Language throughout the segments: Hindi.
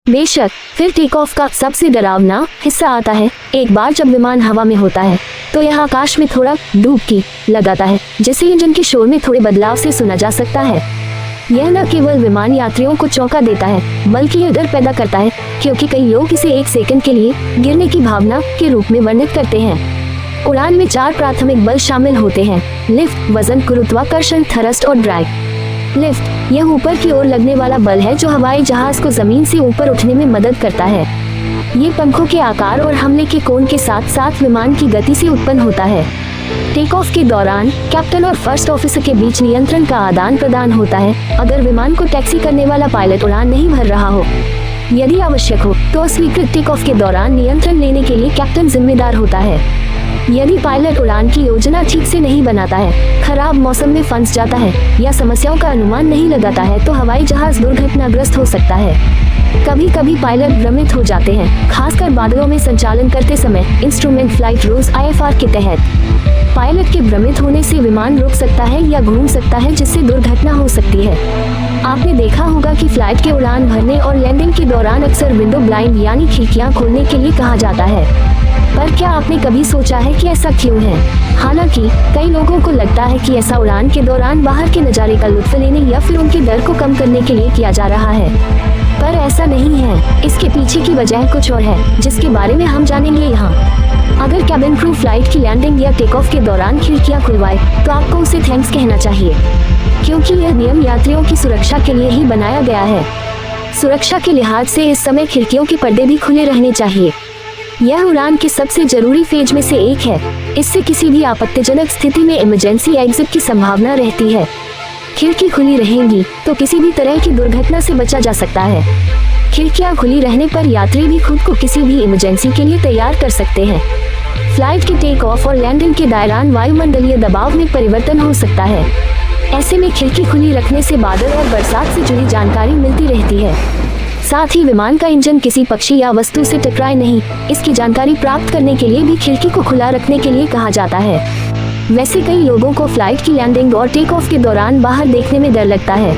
बेशक फिर टेक ऑफ का सबसे डरावना हिस्सा आता है। एक बार जब विमान हवा में होता है तो यह आकाश में थोड़ा डुबकी लगाता है, जिसे इंजन के शोर में थोड़े बदलाव से सुना जा सकता है। यह न केवल विमान यात्रियों को चौंका देता है बल्कि यह डर पैदा करता है, क्योंकि कई लोग इसे एक सेकंड के लिए गिरने की भावना के रूप में वर्णित करते हैं। उड़ान में 4 प्राथमिक बल शामिल होते हैं: लिफ्ट, वजन, गुरुत्वाकर्षण, थ्रस्ट और ड्रैग। लिफ्ट यह ऊपर की ओर लगने वाला बल है जो हवाई जहाज को जमीन से ऊपर उठने में मदद करता है। ये पंखों के आकार और हमले के कोण के साथ साथ विमान की गति से उत्पन्न होता है। टेक ऑफ के दौरान कैप्टन और फर्स्ट ऑफिसर के बीच नियंत्रण का आदान प्रदान होता है अगर विमान को टैक्सी करने वाला पायलट उड़ान नहीं भर रहा हो। यदि आवश्यक हो तो अस्वीकृत टेक ऑफ के दौरान नियंत्रण लेने के लिए कैप्टन जिम्मेदार होता है। यदि पायलट उड़ान की योजना ठीक से नहीं बनाता है, खराब मौसम में फंस जाता है या समस्याओं का अनुमान नहीं लगाता है तो हवाई जहाज दुर्घटनाग्रस्त हो सकता है। कभी कभी पायलट भ्रमित हो जाते हैं, खासकर बादलों में संचालन करते समय। इंस्ट्रूमेंट फ्लाइट रूल्स IFR के तहत पायलट के भ्रमित होने से विमान रुक सकता है या घूम सकता है, जिससे दुर्घटना हो सकती है। आपने देखा होगा कि फ्लाइट के उड़ान भरने और लैंडिंग के दौरान अक्सर विंडो ब्लाइंड यानी खिड़कियां खोलने के लिए कहा जाता है। पर क्या आपने कभी सोचा है कि ऐसा क्यों है? हालांकि कई लोगों को लगता है कि ऐसा उड़ान के दौरान बाहर के नज़ारे का लुत्फ लेने या फिर उनके डर को कम करने के लिए किया जा रहा है, पर ऐसा नहीं है। इसके पीछे की वजह कुछ और है, जिसके बारे में हम जानेंगे यहाँ। अगर कैबिन क्रू फ्लाइट की लैंडिंग या टेक ऑफ के दौरान खिड़कियाँ खुलवाए तो आपको उसे थैंक्स कहना चाहिए, क्योंकि यह नियम यात्रियों की सुरक्षा के लिए ही बनाया गया है। सुरक्षा के लिहाज से इस समय खिड़कियों के पर्दे भी खुले रहने चाहिए। यह उड़ान के सबसे जरूरी फेज में से एक है। इससे किसी भी आपत्तिजनक स्थिति में इमरजेंसी एग्जिट की संभावना रहती है। खिड़की खुली रहेंगी तो किसी भी तरह की दुर्घटना से बचा जा सकता है। खिड़कियां खुली रहने पर यात्री भी खुद को किसी भी इमरजेंसी के लिए तैयार कर सकते हैं। फ्लाइट के टेक ऑफ और लैंडिंग के दौरान वायुमंडलीय दबाव में परिवर्तन हो सकता है। ऐसे में खिड़की खुली रखने से बादल और बरसात से जुड़ी जानकारी मिलती रहती है। साथ ही विमान का इंजन किसी पक्षी या वस्तु से टकराए नहीं, इसकी जानकारी प्राप्त करने के लिए भी खिड़की को खुला रखने के लिए कहा जाता है। वैसे कई लोगों को फ्लाइट की लैंडिंग और टेक ऑफ के दौरान बाहर देखने में डर लगता है।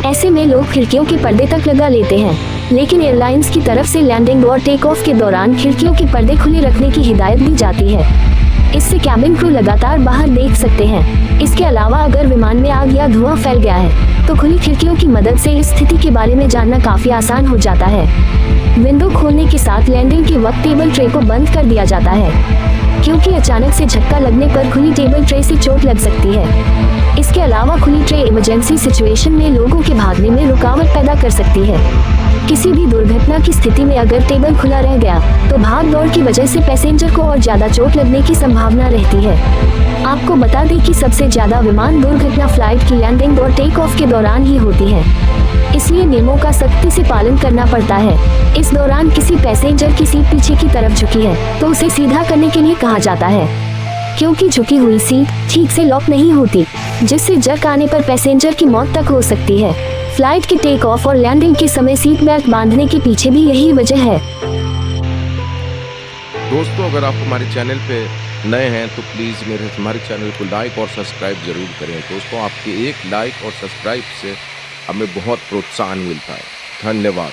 ऐसे में लोग खिड़कियों के पर्दे तक लगा लेते हैं, लेकिन एयरलाइंस की तरफ से लैंडिंग और टेक ऑफ के दौरान खिड़कियों के पर्दे खुले रखने की हिदायत दी जाती है। इससे कैबिन क्रू लगातार बाहर देख सकते हैं। इसके अलावा अगर विमान में आग या धुआं फैल गया है तो खुली खिड़कियों की मदद से इस स्थिति के बारे में जानना काफी आसान हो जाता है। विंडो खोलने के साथ लैंडिंग के वक्त टेबल ट्रे को बंद कर दिया जाता है, क्योंकि अचानक से झटका लगने पर खुली टेबल ट्रे से चोट लग सकती है। इसके अलावा खुली ट्रे इमरजेंसी सिचुएशन में लोगों के भागने में रुकावट पैदा कर सकती है। किसी भी दुर्घटना की स्थिति में अगर टेबल खुला रह गया तो भाग दौड़ की वजह से पैसेंजर को और ज्यादा चोट लगने की संभावना रहती है। आपको बता दें कि सबसे ज्यादा विमान दुर्घटना फ्लाइट की लैंडिंग और टेक ऑफ के दौरान ही होती है, इसलिए नियमों का सख्ती से पालन करना पड़ता है। इस दौरान किसी पैसेंजर की सीट पीछे की तरफ झुकी है तो उसे सीधा करने के लिए कहा जाता है, क्योंकि झुकी हुई सीट ठीक से लॉक नहीं होती, जिससे जर्क आने पर पैसेंजर की मौत तक हो सकती है। फ्लाइट के टेक ऑफ और लैंडिंग के समय सीट बेल्ट बांधने के पीछे भी यही वजह है। दोस्तों, अगर आप हमारे चैनल पे नए हैं तो प्लीज़ हमारे चैनल को लाइक और सब्सक्राइब जरूर करें। दोस्तों, आपके एक लाइक और सब्सक्राइब से हमें बहुत प्रोत्साहन मिलता है। धन्यवाद।